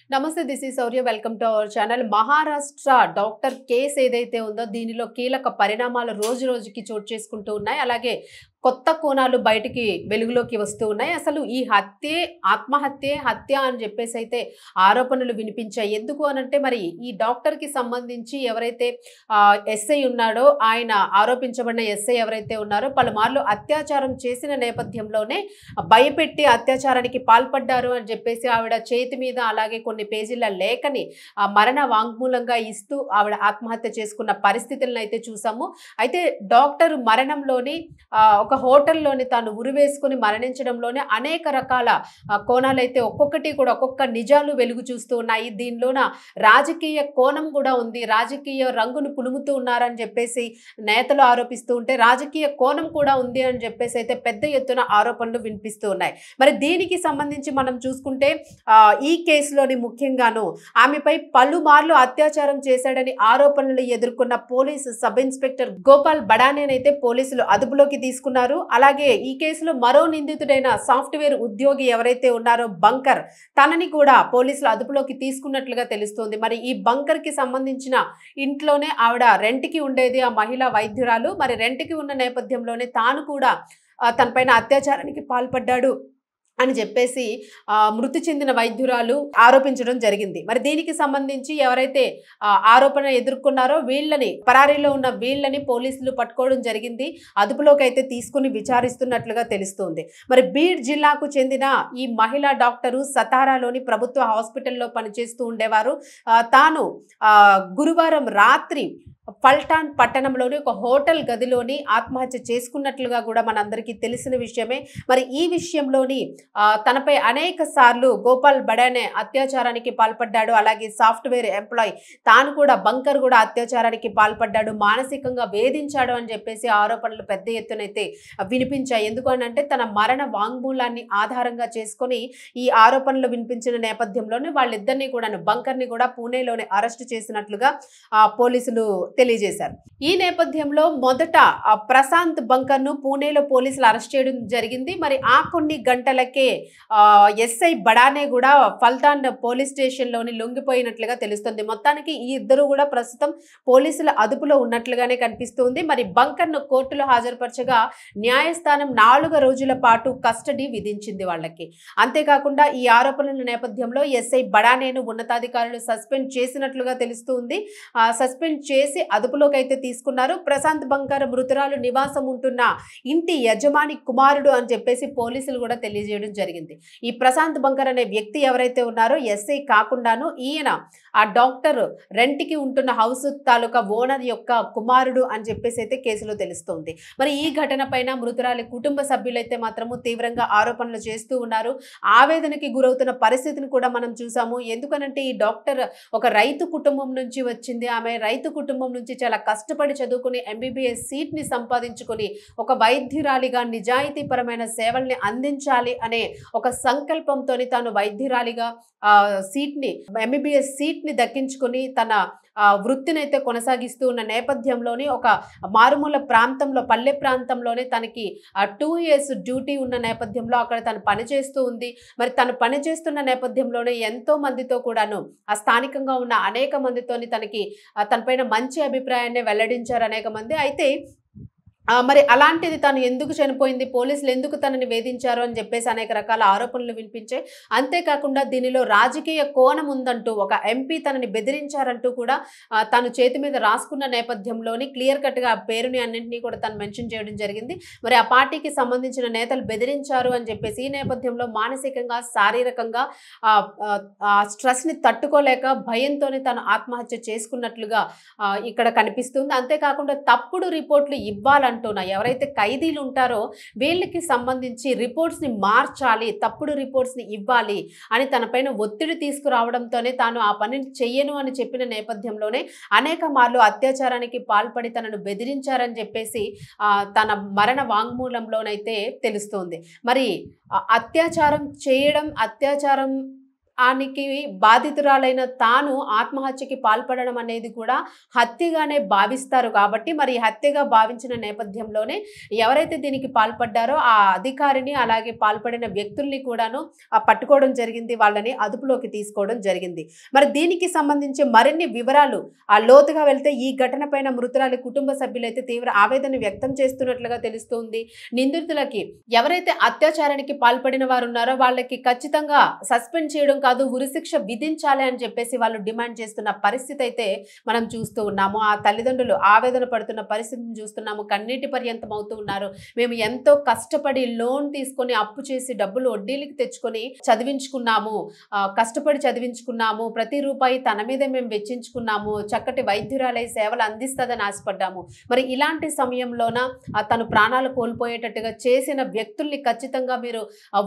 నమస్తే, this is Shaurya. Welcome to our channel. Maharashtra doctor case ఏదైతే ఉందో దీనిలో కీలక పరిణామాలు రోజు రోజుకి చోటు చేసుకుంటూ ఉన్నాయి. అలాగే కొత్త కోణాలు బయటికి వెలుగులోకి వస్తూ ఉన్నాయి. అసలు ఈ హత్య అని చెప్పేసి అయితే ఆరోపణలు వినిపించాయి. ఎందుకు అనంటే మరి ఈ డాక్టర్కి సంబంధించి ఎవరైతే ఎస్ఐ ఉన్నాడో, ఆయన ఆరోపించబడిన ఎస్ఐ ఎవరైతే ఉన్నారో పలుమార్లు అత్యాచారం చేసిన నేపథ్యంలోనే భయపెట్టి అత్యాచారానికి పాల్పడ్డారు అని చెప్పేసి ఆవిడ చేతి మీద అలాగే కొన్ని పేజీల లేఖని మరణ వాంగ్మూలంగా ఇస్తూ ఆవిడ ఆత్మహత్య చేసుకున్న పరిస్థితులను అయితే చూసాము. అయితే డాక్టర్ మరణంలోని ఒక హోటల్లోని తాను ఉరివేసుకుని మరణించడంలోనే అనేక రకాల కోణాలైతే ఒక్కొక్కటి కూడా ఒక్కొక్క నిజాలు వెలుగు చూస్తూ ఉన్నాయి. దీనిలోన రాజకీయ కోణం కూడా ఉంది. రాజకీయ రంగును పులుముతూ ఉన్నారని చెప్పేసి నేతలు ఆరోపిస్తూ ఉంటే రాజకీయ కోణం కూడా ఉంది అని చెప్పేసి అయితే పెద్ద ఎత్తున ఆరోపణలు వినిపిస్తూ ఉన్నాయి. మరి దీనికి సంబంధించి మనం చూసుకుంటే ఈ కేసులోని ముఖ్యంగాను ఆమెపై పలుమార్లు అత్యాచారం చేశాడని ఆరోపణలు ఎదుర్కొన్న పోలీసు సబ్ ఇన్స్పెక్టర్ గోపాల్ బడానేనైతే పోలీసులు అదుపులోకి తీసుకున్నారు. అలాగే ఈ కేసులో మరో నిందితుడైన సాఫ్ట్వేర్ ఉద్యోగి ఎవరైతే ఉన్నారో బంకర్, తనని కూడా పోలీసులు అదుపులోకి తీసుకున్నట్లుగా తెలుస్తోంది. మరి ఈ బంకర్ కి సంబంధించిన ఇంట్లోనే ఆవిడ రెంట్కి ఉండేది ఆ మహిళా వైద్యురాలు. మరి రెంట్కి ఉన్న నేపథ్యంలోనే తాను కూడా తనపైన అత్యాచారానికి పాల్పడ్డాడు అని చెప్పేసి మృతి చెందిన వైద్యురాలు ఆరోపించడం జరిగింది. మరి దీనికి సంబంధించి ఎవరైతే ఆరోపణ ఎదుర్కొన్నారో పరారీలో ఉన్న వీళ్ళని పోలీసులు పట్టుకోవడం జరిగింది. అదుపులోకి అయితే తీసుకుని విచారిస్తున్నట్లుగా తెలుస్తోంది. మరి బీడ్ జిల్లాకు చెందిన ఈ మహిళా డాక్టరు సతారాలోని ప్రభుత్వ హాస్పిటల్లో పనిచేస్తూ ఉండేవారు. తాను గురువారం రాత్రి పల్టాన్ పట్టణంలోని ఒక హోటల్ గదిలోని ఆత్మహత్య చేసుకున్నట్లుగా కూడా మనందరికీ తెలిసిన విషయమే. మరి ఈ విషయంలోని తనపై అనేక సార్లు గోపాల్ బడానే అత్యాచారానికి పాల్పడ్డాడు. అలాగే సాఫ్ట్వేర్ ఎంప్లాయ్ తాను కూడా బంకర్ కూడా అత్యాచారానికి పాల్పడ్డాడు, మానసికంగా వేధించాడు అని చెప్పేసి ఆరోపణలు పెద్ద ఎత్తునైతే వినిపించాయి. ఎందుకు అంటే తన మరణ వాంగ్మూలాన్ని ఆధారంగా చేసుకొని ఈ ఆరోపణలు వినిపించిన నేపథ్యంలోనే వాళ్ళిద్దరినీ కూడా బంకర్ని కూడా పూణేలోనే అరెస్టు చేసినట్లుగా పోలీసులు తెలియజేశారు. ఈ నేపథ్యంలో మొదట ప్రశాంత్ బంకర్ ను పూణేలో పోలీసులు అరెస్ట్ చేయడం జరిగింది. మరి ఆ కొన్ని గంటలకే ఎస్ఐ బడానే కూడా ఫల్తాన్ పోలీస్ స్టేషన్ లోని లొంగిపోయినట్లుగా తెలుస్తుంది. మొత్తానికి ఈ ఇద్దరు కూడా ప్రస్తుతం పోలీసుల అదుపులో ఉన్నట్లుగానే కనిపిస్తుంది. మరి బంకర్ ను కోర్టులో హాజరుపరచగా న్యాయస్థానం 4 రోజుల పాటు కస్టడీ విధించింది వాళ్ళకి. అంతేకాకుండా ఈ ఆరోపణల నేపథ్యంలో ఎస్ఐ బడానేను ఉన్నతాధికారులు సస్పెండ్ చేసినట్లుగా తెలుస్తుంది. సస్పెండ్ చేసి అదుపులోకి అయితే తీసుకున్నారు. ప్రశాంత్ బంకర్ మృతురాలు నివాసం ఉంటున్న ఇంటి యజమాని కుమారుడు అని చెప్పేసి పోలీసులు కూడా తెలియజేయడం జరిగింది. ఈ ప్రశాంత్ బంకర్ అనే వ్యక్తి ఎవరైతే ఉన్నారో ఎస్ఐ కాకుండాను ఈయన ఆ డాక్టర్ రెంట్కి ఉంటున్న హౌస్ తాలూకా ఓనర్ యొక్క కుమారుడు అని చెప్పేసి అయితే కేసులో తెలుస్తోంది. మరి ఈ ఘటన పైన మృతురాలి కుటుంబ సభ్యులైతే మాత్రము తీవ్రంగా ఆరోపణలు చేస్తూ ఉన్నారు. ఆవేదనకి గురవుతున్న పరిస్థితిని కూడా మనం చూసాము. ఎందుకనంటే ఈ డాక్టర్ ఒక రైతు కుటుంబం నుంచి వచ్చింది. ఆమె రైతు కుటుంబం నుంచి చాలా కష్టపడి చదువుకుని ఎంబీబీఎస్ సీట్ ని సంపాదించుకుని ఒక వైద్యురాలిగా నిజాయితీపరమైన సేవల్ని అందించాలి అనే ఒక సంకల్పంతో తాను వైద్యురాలిగా ఎంబీబీఎస్ సీట్ ని దక్కించుకుని తన వృత్తిని అయితే కొనసాగిస్తూ ఉన్న నేపథ్యంలోని ఒక మారుమూల ప్రాంతంలో పల్లె ప్రాంతంలోనే తనకి 2 years డ్యూటీ ఉన్న నేపథ్యంలో అక్కడ తను పనిచేస్తూ ఉంది. మరి తను పనిచేస్తున్న నేపథ్యంలోనే ఎంతో మందితో కూడాను ఆ స్థానికంగా ఉన్న అనేక మందితోని తనపైన మంచి అభిప్రాయాన్ని వెల్లడించారు అనేక మంది. అయితే మరి అలాంటిది తను ఎందుకు చనిపోయింది, పోలీసులు ఎందుకు తనని వేధించారు అని చెప్పేసి అనేక రకాల ఆరోపణలు వినిపించాయి. అంతేకాకుండా దీనిలో రాజకీయ కోణం ఉందంటూ ఒక ఎంపీ తనని బెదిరించారంటూ కూడా తను చేతి మీద రాసుకున్న నేపథ్యంలోని క్లియర్ కట్ గా పేరుని అన్నింటినీ కూడా తను మెన్షన్ చేయడం జరిగింది. మరి ఆ పార్టీకి సంబంధించిన నేతలు బెదిరించారు అని చెప్పేసి ఈ నేపథ్యంలో మానసికంగా శారీరకంగా స్ట్రెస్ ని తట్టుకోలేక భయంతోనే తను ఆత్మహత్య చేసుకున్నట్లుగా ఇక్కడ కనిపిస్తుంది. అంతేకాకుండా తప్పుడు రిపోర్ట్లు ఇవ్వాలంటే ఎవరైతే ఖైదీలు ఉంటారో వీళ్ళకి సంబంధించి రిపోర్ట్స్ ని మార్చాలి, తప్పుడు రిపోర్ట్స్ ని ఇవ్వాలి అని తనపైన ఒత్తిడి తీసుకురావడంతోనే తాను ఆ పనిని చెయ్యను అని చెప్పిన నేపథ్యంలోనే అనేక మార్లు అత్యాచారానికి పాల్పడి తనను బెదిరించారని చెప్పేసి తన మరణ వాంగ్మూలంలోనైతే తెలుస్తోంది. మరి అత్యాచారం ఆనికి బాధితురాలైన తాను ఆత్మహత్యకి పాల్పడడం అనేది కూడా హత్యగానే భావిస్తారు కాబట్టి మరి హత్యగా భావించిన నేపథ్యంలోనే ఎవరైతే దీనికి పాల్పడ్డారో ఆ అధికారిని అలాగే పాల్పడిన వ్యక్తుల్ని కూడాను పట్టుకోవడం జరిగింది, వాళ్ళని అదుపులోకి తీసుకోవడం జరిగింది. మరి దీనికి సంబంధించి మరిన్ని వివరాలు లోతుగా వెళ్తే ఈ ఘటన పైన మృతురాలి కుటుంబ సభ్యులైతే తీవ్ర ఆవేదన వ్యక్తం చేస్తున్నట్లుగా తెలుస్తుంది. నిందితులకి ఎవరైతే అత్యాచారానికి పాల్పడిన వారు ఉన్నారో వాళ్ళకి ఖచ్చితంగా సస్పెండ్ చేయడం కాదు, ఉరిశిక్ష విధించాలి అని చెప్పేసి వాళ్ళు డిమాండ్ చేస్తున్న పరిస్థితి అయితే మనం చూస్తూ ఉన్నాము. ఆ తల్లిదండ్రులు ఆవేదన పడుతున్న పరిస్థితిని చూస్తున్నాము. కన్నీటి పర్యంతం అవుతూ ఉన్నారు. మేము ఎంతో కష్టపడి లోన్ తీసుకొని అప్పు చేసి డబ్బులు వడ్డీలకి తెచ్చుకొని చదివించుకున్నాము, కష్టపడి చదివించుకున్నాము, ప్రతి రూపాయి తన మీదే మేము వెచ్చించుకున్నాము, చక్కటి వైద్యురాలై సేవలు అందిస్తుందని ఆశపడ్డాము. మరి ఇలాంటి సమయంలోన తను ప్రాణాలు కోల్పోయేటట్టుగా చేసిన వ్యక్తుల్ని ఖచ్చితంగా మీరు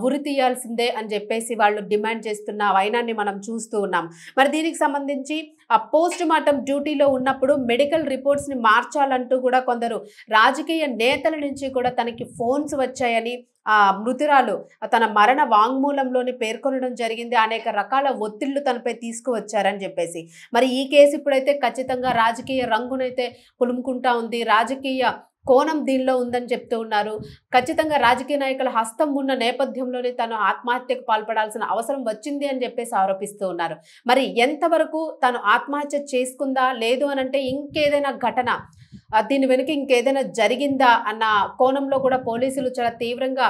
ఉరి తీయాల్సిందే అని చెప్పేసి వాళ్ళు డిమాండ్ చేస్తున్న వైనాన్ని మనం చూస్తూ ఉన్నాం. మరి దీనికి సంబంధించి ఆ పోస్ట్ మార్టం డ్యూటీలో ఉన్నప్పుడు మెడికల్ రిపోర్ట్స్ ని మార్చాలంటూ కూడా కొందరు రాజకీయ నేతల నుంచి కూడా తనకి ఫోన్స్ వచ్చాయని ఆ మృతురాలు తన మరణ వాంగ్మూలంలోని పేర్కొనడం జరిగింది. అనేక రకాల ఒత్తిళ్లు తనపై తీసుకువచ్చారని చెప్పేసి. మరి ఈ కేసు ఇప్పుడైతే ఖచ్చితంగా రాజకీయ రంగునైతే పులుముకుంటా ఉంది, రాజకీయ కోణం దీనిలో ఉందని చెప్తూ ఉన్నారు. ఖచ్చితంగా రాజకీయ నాయకుల హస్తం ఉన్న నేపథ్యంలోనే తను ఆత్మహత్యకు పాల్పడాల్సిన అవసరం వచ్చింది అని చెప్పేసి ఆరోపిస్తూ ఉన్నారు. మరి ఎంతవరకు తను ఆత్మహత్య చేసుకుందా, లేదు అనంటే ఇంకేదైనా ఘటన దీని వెనుక ఇంకేదైనా జరిగిందా అన్న కోణంలో కూడా పోలీసులు చాలా తీవ్రంగా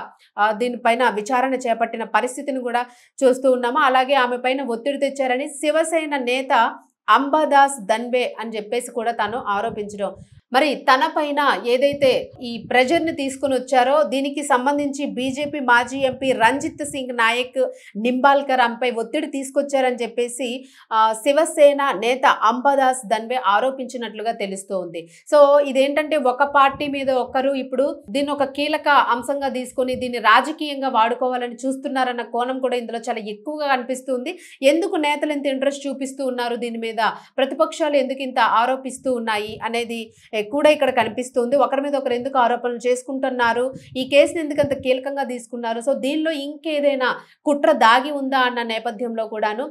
దీనిపైన విచారణ చేపట్టిన పరిస్థితిని కూడా చూస్తూ ఉన్నాము. అలాగే ఆమె పైన ఒత్తిడి తెచ్చారని శివసేన నేత అంబాదాస్ దన్వే అని చెప్పేసి కూడా తాను ఆరోపించడం. మరి తన పైన ఏదైతే ఈ ప్రెజర్ ని తీసుకుని వచ్చారో దీనికి సంబంధించి బీజేపీ మాజీ ఎంపీ రంజిత్ సింగ్ నాయక్ నింబాల్కర్ ఆమెపై ఒత్తిడి తీసుకొచ్చారని చెప్పేసి శివసేన నేత అంబాదాస్ దన్వే ఆరోపించినట్లుగా తెలుస్తోంది. సో ఇదేంటంటే ఒక పార్టీ మీద ఒకరు ఇప్పుడు దీన్ని ఒక కీలక అంశంగా తీసుకొని దీన్ని రాజకీయంగా వాడుకోవాలని చూస్తున్నారన్న కోణం కూడా ఇందులో చాలా ఎక్కువగా కనిపిస్తుంది. ఎందుకు నేతలు ఇంత ఇంట్రెస్ట్ చూపిస్తూ ఉన్నారు దీని మీద, ప్రతిపక్షాలు ఎందుకు ఇంత ఆరోపిస్తూ ఉన్నాయి అనేది కూడా ఇక్కడ కనిపిస్తుంది. ఒకరి మీద ఒకరు ఎందుకు ఆరోపణలు చేసుకుంటున్నారు, ఈ కేసుని ఎందుకు అంత కీలకంగా తీసుకున్నారు, సో దీనిలో ఇంకేదైనా కుట్ర దాగి ఉందా అన్న నేపథ్యంలో కూడాను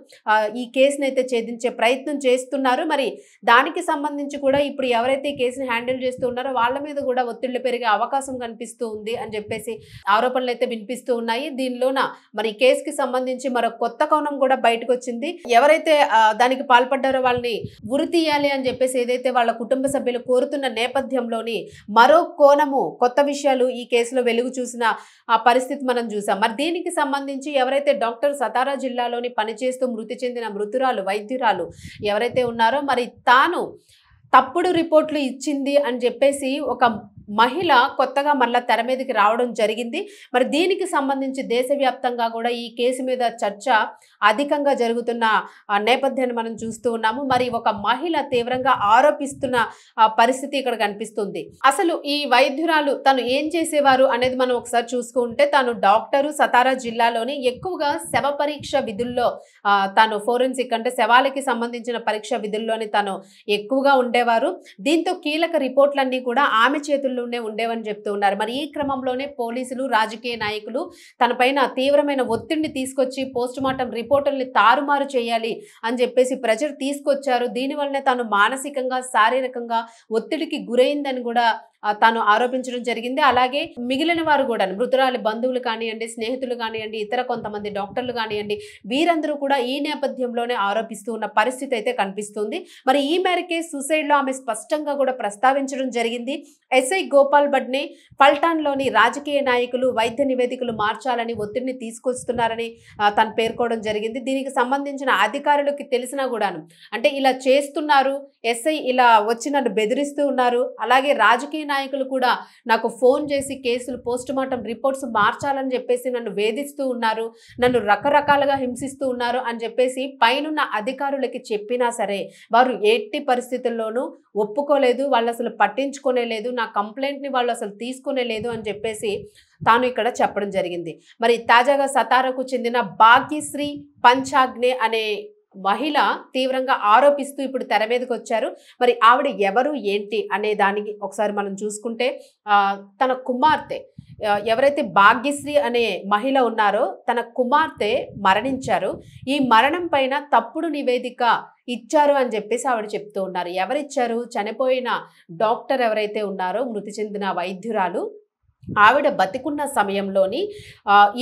ఈ కేసుని అయితే ఛేదించే ప్రయత్నం చేస్తున్నారు. మరి దానికి సంబంధించి కూడా ఇప్పుడు ఎవరైతే ఈ కేసుని హ్యాండిల్ చేస్తూ ఉన్నారో వాళ్ళ మీద కూడా ఒత్తిళ్లు పెరిగే అవకాశం కనిపిస్తూ ఉంది అని చెప్పేసి ఆరోపణలు అయితే వినిపిస్తూ ఉన్నాయి. దీనిలోన మరి కేసుకి సంబంధించి మరో కొత్త కోణం కూడా బయటకు వచ్చింది. ఎవరైతే దానికి పాల్పడ్డారో వాళ్ళని ఉరి తీయాలి అని చెప్పేసి ఏదైతే వాళ్ళ కుటుంబ సభ్యులు కోరుతున్న నేపథ్యంలోని మరో కోణము కొత్త విషయాలు ఈ కేసులో వెలుగు చూసిన ఆ పరిస్థితి మనం చూసాం. మరి దీనికి సంబంధించి ఎవరైతే డాక్టర్ సతారా జిల్లాలోని పనిచేస్తూ మృతి చెందిన మృతురాలు వైద్యురాలు ఎవరైతే ఉన్నారో మరి తాను తప్పుడు రిపోర్ట్లు ఇచ్చింది అని చెప్పేసి ఒక మహిళ కొత్తగా మళ్ళా తెర మీదకి రావడం జరిగింది. మరి దీనికి సంబంధించి దేశవ్యాప్తంగా కూడా ఈ కేసు మీద చర్చ అధికంగా జరుగుతున్న నేపథ్యాన్ని మనం చూస్తూ ఉన్నాము. మరి ఒక మహిళ తీవ్రంగా ఆరోపిస్తున్న పరిస్థితి ఇక్కడ కనిపిస్తుంది. అసలు ఈ వైద్యురాలు తను ఏం చేసేవారు అనేది మనం ఒకసారి చూసుకుంటే తాను డాక్టరు, సతారా జిల్లాలోని ఎక్కువగా శవ పరీక్ష విధుల్లో తాను ఫోరెన్సిక్ అంటే శవాలకి సంబంధించిన పరీక్ష విధుల్లోని తను ఎక్కువగా ఉండేవారు. దీంతో కీలక రిపోర్ట్లన్నీ కూడా ఆమె చేతుల్లో ఉండేవని చెప్తూ ఉన్నారు. మరి ఈ క్రమంలోనే పోలీసులు, రాజకీయ నాయకులు తన పైన తీవ్రమైన ఒత్తిడిని తీసుకొచ్చి పోస్ట్ మార్టం రిపోర్టుల్ని తారుమారు చేయాలి అని చెప్పేసి ప్రెజర్ తీసుకొచ్చారు. దీనివల్లనే తాను మానసికంగా, శారీరకంగా ఒత్తిడికి గురైందని కూడా తాను ఆరోపించడం జరిగింది. అలాగే మిగిలిన వారు కూడా మృతురాలి బంధువులు కానివ్వండి, స్నేహితులు కానివ్వండి, ఇతర కొంతమంది డాక్టర్లు కానివ్వండి, వీరందరూ కూడా ఈ నేపథ్యంలోనే ఆరోపిస్తూ ఉన్న పరిస్థితి అయితే కనిపిస్తుంది. మరి ఈ మేరకే సూసైడ్ లో ఆమె స్పష్టంగా కూడా ప్రస్తావించడం జరిగింది. ఎస్ఐ గోపాల్ బడ్నే పల్టాన్లోని రాజకీయ నాయకులు వైద్య నివేదికలు మార్చాలని ఒత్తిడిని తీసుకొస్తున్నారని తను పేర్కోవడం జరిగింది. దీనికి సంబంధించిన అధికారులకి తెలిసినా కూడాను అంటే ఇలా చేస్తున్నారు, ఎస్ఐ ఇలా వచ్చి నన్ను బెదిరిస్తూ ఉన్నారు, అలాగే రాజకీయ నాయకులు కూడా నాకు ఫోన్ చేసి కేసులు పోస్ట్ మార్టం రిపోర్ట్స్ మార్చాలని చెప్పేసి నన్ను వేధిస్తూ ఉన్నారు, నన్ను రకరకాలుగా హింసిస్తూ ఉన్నారు అని చెప్పేసి పైనున్న అధికారులకి చెప్పినా సరే వారు ఎట్టి పరిస్థితుల్లోనూ ఒప్పుకోలేదు, వాళ్ళు అసలు పట్టించుకునే లేదు, నా కంప్లైంట్ ని వాళ్ళు అసలు తీసుకునే లేదు అని చెప్పేసి తాను ఇక్కడ చెప్పడం జరిగింది. మరి తాజాగా సతారాకు చెందిన భాగ్యశ్రీ పంచాగ్నే అనే మహిళ తీవ్రంగా ఆరోపిస్తూ ఇప్పుడు తెర మీదకి వచ్చారు. మరి ఆవిడ ఎవరు ఏంటి అనే దానికి ఒకసారి మనం చూసుకుంటే తన కుమార్తె ఎవరైతే భాగ్యశ్రీ అనే మహిళ ఉన్నారో తన కుమార్తె మరణించారు. ఈ మరణం పైన తప్పుడు నివేదిక ఇచ్చారు అని చెప్పేసి ఆవిడ చెప్తూ ఉన్నారు. ఎవరిచ్చారు? చనిపోయిన డాక్టర్ ఎవరైతే ఉన్నారో మృతి చెందిన వైద్యురాలు ఆవిడ బతికున్న సమయంలోని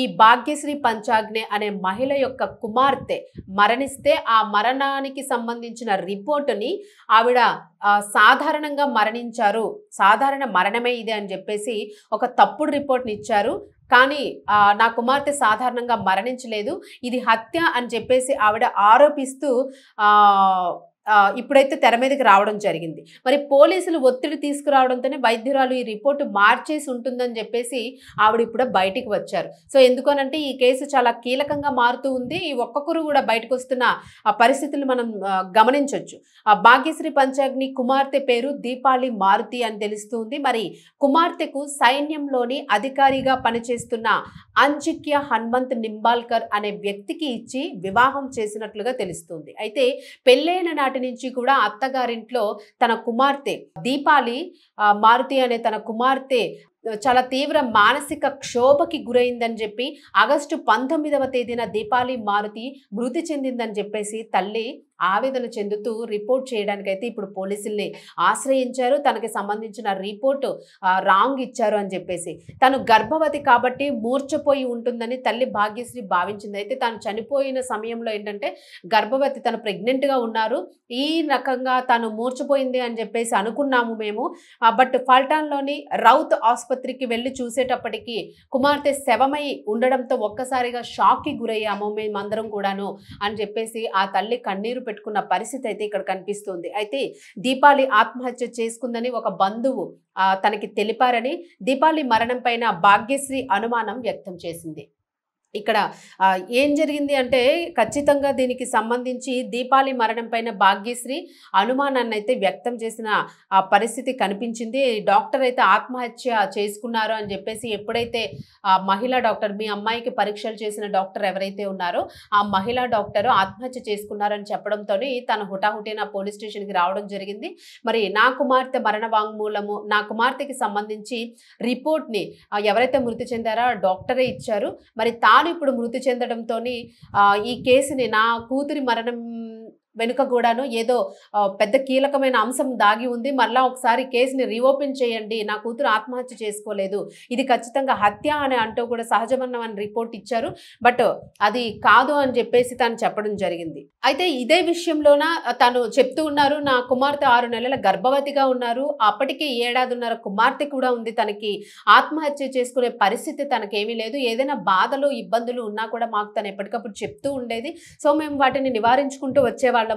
ఈ భాగ్యశ్రీ పంచాగ్నే అనే మహిళ యొక్క కుమార్తె మరణిస్తే ఆ మరణానికి సంబంధించిన రిపోర్టుని ఆవిడ సాధారణంగా మరణించారు, సాధారణ మరణమే ఇది అని చెప్పేసి ఒక తప్పుడు రిపోర్ట్ని ఇచ్చారు. కానీ నా కుమార్తె సాధారణంగా మరణించలేదు, ఇది హత్య అని చెప్పేసి ఆవిడ ఆరోపిస్తూ ఇప్పుడైతే తెర మీదకి రావడం జరిగింది. మరి పోలీసులు ఒత్తిడి తీసుకురావడంతోనే వైద్యురాలు ఈ రిపోర్టు మార్చేసి ఉంటుందని చెప్పేసి ఆవిడ ఇప్పుడు బయటికి వచ్చారు. సో ఎందుకనంటే ఈ కేసు చాలా కీలకంగా మారుతూ ఉంది. ఈ ఒక్కొక్కరు కూడా బయటకు వస్తున్న పరిస్థితులు మనం గమనించవచ్చు. భాగ్యశ్రీ పంచాగ్ని కుమార్తె పేరు దీపాలి మారుతి అని తెలుస్తుంది. మరి కుమార్తెకు సైన్యంలోని అధికారిగా పనిచేస్తున్న అంజిక్య హనుమంత్ నింబాల్కర్ అనే వ్యక్తికి ఇచ్చి వివాహం చేసినట్లుగా తెలుస్తుంది. అయితే పెళ్ళైన నాటి నుంచి కూడా అత్తగారింట్లో తన కుమార్తె దీపాలి మారుతి అనే తన కుమార్తె చాలా తీవ్ర మానసిక క్షోభకి గురైందని చెప్పి ఆగస్టు 19వ తేదీన దీపాలి మారుతి మృతి చెందిందని చెప్పేసి తల్లి ఆవేదన చెందుతూ రిపోర్ట్ చేయడానికైతే ఇప్పుడు పోలీసుల్ని ఆశ్రయించారు. తనకి సంబంధించిన రిపోర్టు రాంగ్ ఇచ్చారు అని చెప్పేసి. తను గర్భవతి కాబట్టి మూర్ఛపోయి ఉంటుందని తల్లి భాగ్యశ్రీ భావించింది. అయితే తాను చనిపోయిన సమయంలో ఏంటంటే గర్భవతి, తను ప్రెగ్నెంట్గా ఉన్నారు, ఈ రకంగా తను మూర్ఛపోయింది అని చెప్పేసి అనుకున్నాము మేము. బట్ ఫల్టాన్లోని రౌత్ ఆసుపత్రికి వెళ్ళి చూసేటప్పటికి కుమార్తె శవమై ఉండడంతో ఒక్కసారిగా షాక్కి గురయ్యాము మేమందరం కూడాను అని చెప్పేసి ఆ తల్లి కన్నీరు పెట్టుకున్న పరిస్థితి అయితే ఇక్కడ కనిపిస్తుంది. అయితే దీపాలి ఆత్మహత్య చేసుకుందని ఒక బంధువు తనకి తెలిపారని దీపాలి మరణం పైన భాగ్యశ్రీ అనుమానం వ్యక్తం చేసింది. ఇక్కడ ఏం జరిగింది అంటే ఖచ్చితంగా దీనికి సంబంధించి దీపాలి మరణం పైన భాగ్యశ్రీ అనుమానాన్ని అయితే వ్యక్తం చేసిన పరిస్థితి కనిపించింది. డాక్టర్ అయితే ఆత్మహత్య చేసుకున్నారు అని చెప్పేసి ఎప్పుడైతే మహిళా డాక్టర్, మీ అమ్మాయికి పరీక్షలు చేసిన డాక్టర్ ఎవరైతే ఉన్నారో ఆ మహిళా డాక్టర్ ఆత్మహత్య చేసుకున్నారని చెప్పడంతో తను హుటాహుటిన పోలీస్ స్టేషన్కి రావడం జరిగింది. మరి నా కుమార్తె మరణ వాంగ్మూలము, నా కుమార్తెకి సంబంధించి రిపోర్ట్ని ఎవరైతే మృతి చెందారో డాక్టరే ఇచ్చారు. మరి తాను ఇప్పుడు మృతి చెందడంతో ఈ కేసుని, నా కూతురి మరణం వెనుక కూడాను ఏదో పెద్ద కీలకమైన అంశం దాగి ఉంది, మళ్ళా ఒకసారి కేసుని రీఓపెన్ చేయండి, నా కూతురు ఆత్మహత్య చేసుకోలేదు, ఇది ఖచ్చితంగా హత్య అని అంటూ కూడా సహజమరణం అని రిపోర్ట్ ఇచ్చారు. బట్ అది కాదు అని చెప్పేసి తను చెప్పడం జరిగింది. అయితే ఇదే విషయంలోన తను చెప్తూ ఉన్నారు, నా కుమార్తె 6 నెలల గర్భవతిగా ఉన్నారు, అప్పటికి 7.5 కుమార్తె కూడా ఉంది, తనకి ఆత్మహత్య చేసుకునే పరిస్థితి తనకేమీ లేదు, ఏదైనా బాధలు ఇబ్బందులు ఉన్నా కూడా మాకు తను ఎప్పటికప్పుడు చెప్తూ ఉండేది. సో మేము వాటిని నివారించుకుంటూ వచ్చేవాళ్ళము.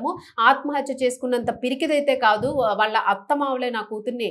ఆత్మహత్య చేసుకున్నంత పిరికిదైతే కాదు, వాళ్ళ అత్తమామలే నా కూతుర్ని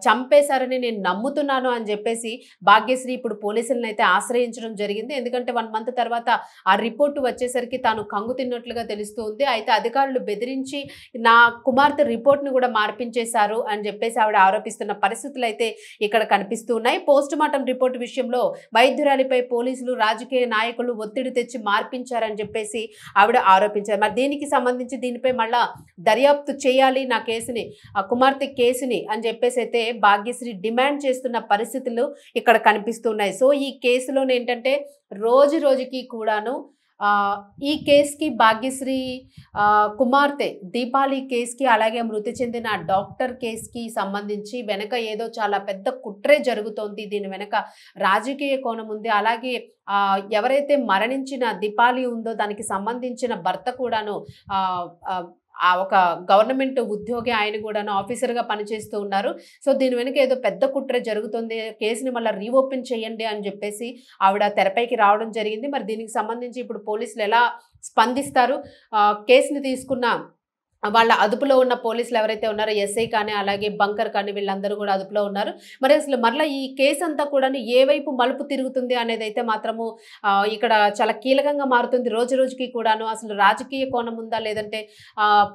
చంపేశారని నేను నమ్ముతున్నాను అని చెప్పేసి భాగ్యశ్రీ ఇప్పుడు పోలీసులను అయితే ఆశ్రయించడం జరిగింది. ఎందుకంటే 1 మంత్ తర్వాత ఆ రిపోర్టు వచ్చేసరికి తాను కంగు తిన్నట్లుగా తెలుస్తుంది. అయితే అధికారులు బెదిరించి నా కుమార్తె రిపోర్ట్ను కూడా మార్పించేశారు అని చెప్పేసి ఆవిడ ఆరోపిస్తున్న పరిస్థితులు అయితే ఇక్కడ కనిపిస్తున్నాయి. పోస్ట్ మార్టం రిపోర్టు విషయంలో వైద్యురాలిపై పోలీసులు, రాజకీయ నాయకులు ఒత్తిడి తెచ్చి మార్పించారని చెప్పేసి ఆవిడ ఆరోపించారు. మరి దీనికి సంబంధించి దీనిపై మళ్ళా దర్యాప్తు చేయాలి నా కేసుని, కుమార్తె కేసుని అని చెప్పేసి అయితే భాగ్యశ్రీ డిమాండ్ చేస్తున్న పరిస్థితులు ఇక్కడ కనిపిస్తున్నాయి. సో ఈ కేసులోనే ఏంటంటే రోజు రోజుకి కూడాను ఈ కేసుకి, భాగ్యశ్రీ కుమార్తె దీపాలి కేసుకి, అలాగే మృతి చెందిన డాక్టర్ కేసుకి సంబంధించి వెనక ఏదో చాలా పెద్ద కుట్రే జరుగుతోంది, దీని వెనక రాజకీయ కోణం ఉంది. అలాగే ఎవరైతే మరణించిన దీపాలి ఉందో దానికి సంబంధించిన భర్త కూడాను ఒక గవర్నమెంట్ ఉద్యోగి, ఆయన కూడాను ఆఫీసర్గా పనిచేస్తూ ఉన్నారు. సో దీని వెనుక ఏదో పెద్ద కుట్ర జరుగుతుంది, కేసుని మళ్ళీ రీఓపెన్ చేయండి అని చెప్పేసి ఆవిడ తెరపైకి రావడం జరిగింది. మరి దీనికి సంబంధించి ఇప్పుడు పోలీసులు ఎలా స్పందిస్తారు, కేసుని తీసుకున్న వాళ్ళ అదుపులో ఉన్న పోలీసులు ఎవరైతే ఉన్నారో ఎస్ఐ కానీ, అలాగే బంకర్ కానీ వీళ్ళందరూ గూడా అదుపులో ఉన్నారు. మరి అసలు మరలా ఈ కేసంతా కూడాను ఏ వైపు మలుపు తిరుగుతుంది అనేదైతే మాత్రము ఇక్కడ చాలా కీలకంగా మారుతుంది రోజు రోజుకి కూడాను. అసలు రాజకీయ కోణం ఉందా? లేదంటే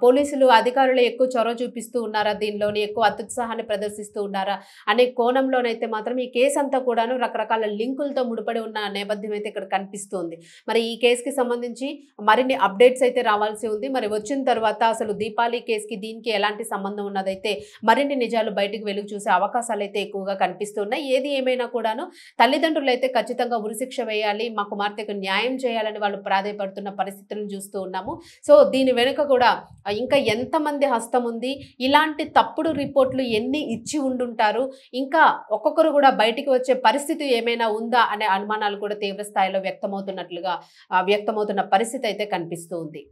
పోలీసులు అధికారులు ఎక్కువ చొరవ చూపిస్తూ ఉన్నారా? దీనిలోని ఎక్కువ అత్యుత్సాహాన్ని ప్రదర్శిస్తూ ఉన్నారా? అనే కోణంలోనైతే మాత్రం ఈ కేసంతా కూడాను రకరకాల లింకులతో ముడిపడి ఉన్న నేపథ్యం అయితే ఇక్కడ కనిపిస్తుంది. మరి ఈ కేస్‌కి సంబంధించి మరిన్ని అప్డేట్స్ అయితే రావాల్సి ఉంది. మరి వచ్చిన తర్వాత అసలు దీపాలి కేస్‌కి దీనికి ఎలాంటి సంబంధం ఉన్నదైతే మరిన్ని నిజాలు బయటికి వెలుగు చూసే అవకాశాలైతే ఎక్కువగా కనిపిస్తున్నాయి. ఏది ఏమైనా కూడాను తల్లిదండ్రులైతే ఖచ్చితంగా ఉరిశిక్ష వేయాలి, మా కుమార్తెకు న్యాయం చేయాలని వాళ్ళు ప్రాధేయపడుతున్న పరిస్థితులను చూస్తూ ఉన్నాము. సో దీని వెనుక కూడా ఇంకా ఎంతమంది హస్తం ఉంది? ఇలాంటి తప్పుడు రిపోర్ట్‌లు ఎన్ని ఇచ్చి ఉండుంటారు? ఇంకా ఒక్కొక్కరు కూడా బయటికి వచ్చే పరిస్థితి ఏమైనా ఉందా? అనే అనుమానాలు కూడా తీవ్ర స్థాయిలో వ్యక్తమవుతున్న పరిస్థితి అయితే కనిపిస్తూ ఉంది.